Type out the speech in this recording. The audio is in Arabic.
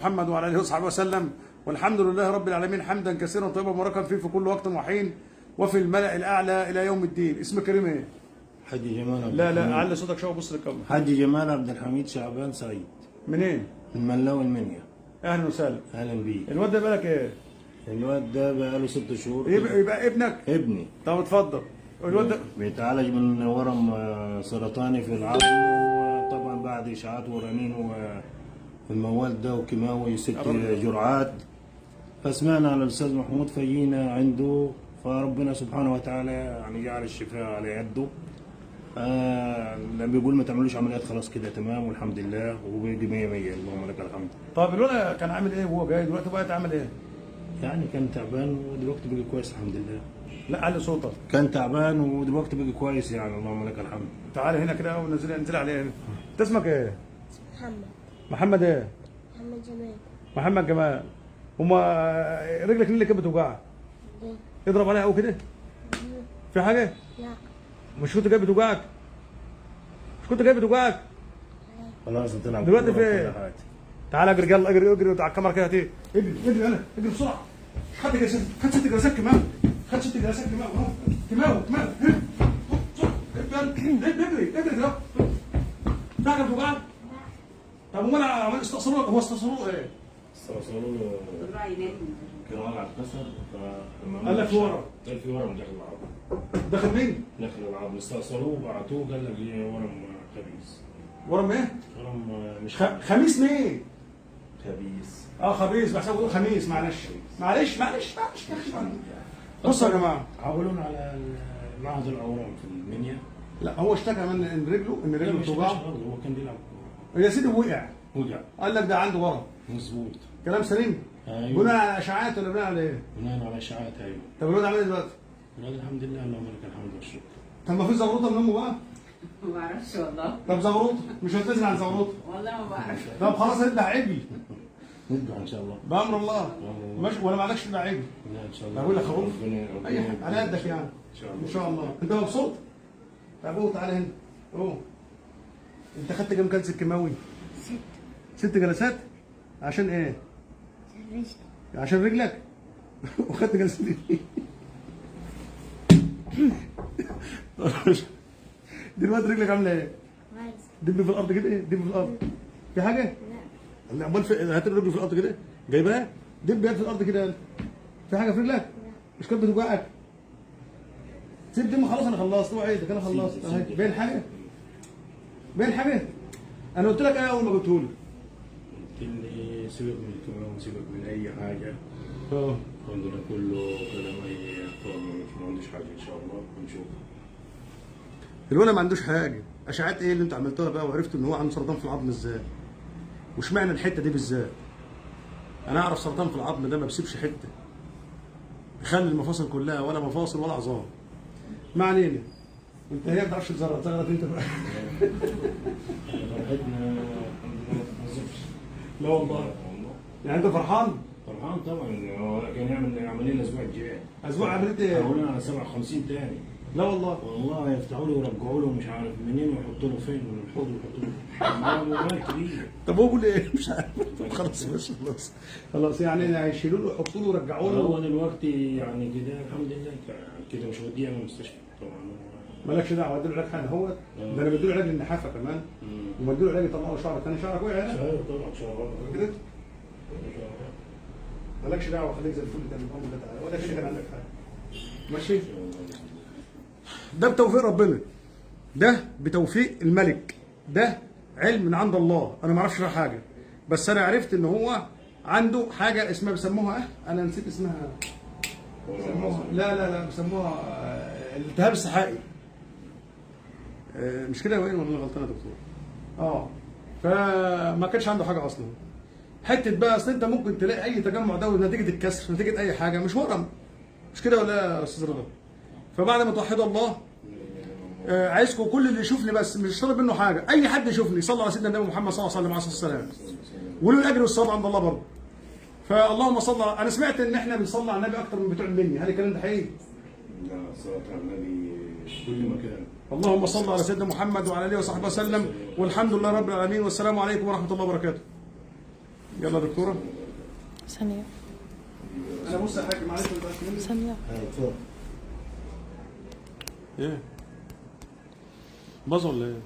محمد وعلى اله وصحبه وسلم، والحمد لله رب العالمين حمدا كثيرا طيبا مباركا فيه في كل وقت وحين وفي الملأ الاعلى الى يوم الدين. اسمك كريم ايه؟ حجي جمال عبد لا الحميد. علي صوتك شويه، بص للكاميرا. حجي جمال عبد الحميد شعبان سعيد منين؟ من ملاوي المنيا. اهلا وسهلا. اهلا بيك. الواد ده بالك ايه؟ الواد ده بقاله 6 شهور. يبقى ابنك؟ ابني. طب اتفضل. الواد ده بيتعالج من ورم سرطاني في العظم، وطبعا بعد اشاعات ورنين والموال ده وكيماوي 6 جرعات. فسمعنا على الاستاذ محمود فجينا عنده، فربنا سبحانه وتعالى يعني جعل الشفاء على يده. لما بيقول ما تعملوش عمليات خلاص كده تمام والحمد لله، وبيجي 100 100 اللهم لك الحمد. طب الولد كان عامل ايه وهو جاي؟ دلوقتي بقى عامل ايه؟ يعني كان تعبان ودلوقتي بقى كويس الحمد لله. لا علي صوتك. كان تعبان ودلوقتي بقى كويس يعني اللهم لك الحمد. تعالى هنا كده انزل عليه هنا. انت اسمك ايه؟ محمد. محمد ايه؟ محمد جمال. محمد جمال. هما رجلك اللي كانت بتوجعك؟ ليه؟ اضرب عليها قوي كده. في حاجه؟ لا. مش كنت جاي بتوجعك؟ مش كنت جاي بتوجعك؟ خلاص هتلعب دلوقتي كورة في- وكل حاجة. تعالى اجري، يلا اجري اجري على الكاميرا كده. اجري يلا اجري بسرعه. خد جلسات، خد 6 جلسات كمان، خد 6 جلسات كمان اهو. كمان اجري كده. في حاجه بتوجعك؟ طب امال عمال استأصلوه، هو استأصلوه ايه؟ استوصلوا له كان وقع اتكسر، فلما قال لك في ورم. قال في ورم داخل العظم. داخل مين؟ داخل العظم استأصلوه وبعتوه، قال لك دي ورم خبيث. ورم ايه؟ ورم مش خميس مين؟ خبيث. خبيث، بحسبه خميس. معلش. بصوا يا جماعه، حولونا على معهد الاورام في المنيا. لا هو اشتكى من ان رجله مش بتوجعه. برضه، هو كان بيلعب يا سيدي وقع، وجع. قال لك ده عنده ورم. مظبوط. كلام سليم؟ ايوه بناء على اشاعات ولا بناء على ايه؟ بناء على اشاعات. ايوه طب الواد عامل ايه دلوقتي؟ ولاد الحمد لله اللهم لك الحمد والشكر. طب ما فيش زغروطه من امه بقى؟ ما بعرفش والله. طب زغروطه مش هتنزل عن زغروطه. والله ما بعرف. طب خلاص هتبقى عجل نذبح ان شاء الله. بامر الله. ماشي ولا ما عندكش تبقى عجل؟ لا ان شاء الله. بقول لك اهو ربنا اي حاجه على قدك يعني. ان شاء الله. ان شاء الله. انت مبسوط؟ طب هو تعالى هنا. انت خدت كام كلسة كيماوي؟ 6 جلسات؟ عشان ايه؟ رجل. عشان رجلك؟ وخدت جلسة ايه؟ دلوقتي رجلك عامله ايه؟ كويس. دب في الارض كده، دب في الارض. في حاجه؟ لا. لا امال هات الرجل في الارض كده، جايبها؟ دب يد في الارض كده. في حاجه في رجلك؟ مش كانت بتوجعك؟ سيب دم خلاص، انا خلصت. اوعى ايدك، انا خلصت اهي. باين حاجه؟ باين حاجه؟ انا قلت لك ايه اول ما قلته لك؟ قلت لي سيبك من الكلام، سيبك من اي حاجه. اه عندنا كله كلام اي اخطاء، ما عندوش حاجه ان شاء الله ونشوف. الولد ما عندوش حاجه. اشعاعات ايه اللي انت عملتوها بقى وعرفت ان هو عنده سرطان في العظم ازاي؟ واشمعنى الحته دي بالذات؟ انا اعرف سرطان في العظم ده ما بيسيبش حته، بيخلي المفاصل كلها ولا مفاصل ولا عظام. ما علينا. انت هي ما بتعرفش تزرط انت بقى. فرحتنا الحمد لله ما تنزلش. لا والله. يعني انت فرحان؟ فرحان طبعا. هو كان يعمل عمليه الاسبوع الجاي. اسبوع عملت ايه؟ حولنا على 57 تاني. لا والله. والله يفتحوا له ويرجعوا له مش عارف منين ويحطوا له فين من الحوض ويحطوا له موال كبير. طب هو بيقول ايه؟ مش عارف. طب خلاص ماشي خلاص يعني هيشيلوا له يحطوا له ويرجعوا له. هو دلوقتي يعني كده الحمد لله كده مش وديه من المستشفى طبعا. مالكش دعوه، اديله علاج حاجه اهوت. ده انا بديله علاج للنحافه كمان. ومديله علاج يطلع له شعر ثاني. شعرك وقع هنا شهر طبعا شهر كده. مالكش دعوه، خليك زي الفل. ده من امر الله تعالى، ولا كده عندك حاجه. ماشي. ده بتوفيق ربنا، ده بتوفيق الملك، ده علم من عند الله. انا ما اعرفش حاجه، بس انا عرفت ان هو عنده حاجه اسمها بيسموها ايه؟ انا نسيت اسمها. بيسموها لا بيسموها الالتهاب السحائي. مش كده وين ولا غلطان يا دكتور؟ فما كانش عنده حاجه اصلا. حته بقى اصل انت ممكن تلاقي اي تجمع دوري نتيجه الكسر، نتيجه اي حاجه، مش ورم. مش كده ولا يا استاذ رضا؟ فبعد ما توحدوا الله، عايزكم كل اللي يشوفني بس مش طالب منه حاجه، اي حد يشوفني يصلي على سيدنا النبي محمد صلى الله عليه وسلم وله الاجر والثواب عند الله برضه. فاللهم صل. انا سمعت ان احنا بنصلي على النبي اكتر من بتوع المنيا، هل الكلام ده حقيقي؟ لا الصلاة على النبي كل مكان. اللهم صل على سيدنا محمد وعلى اله وصحبه وسلم، والحمد لله رب العالمين، والسلام عليكم ورحمه الله وبركاته. يلا يا دكتوره. ثانية انا بص يا حاج معلش ما تبقاش مني. ثانية. اتفضل. ايه باظ ولا ايه؟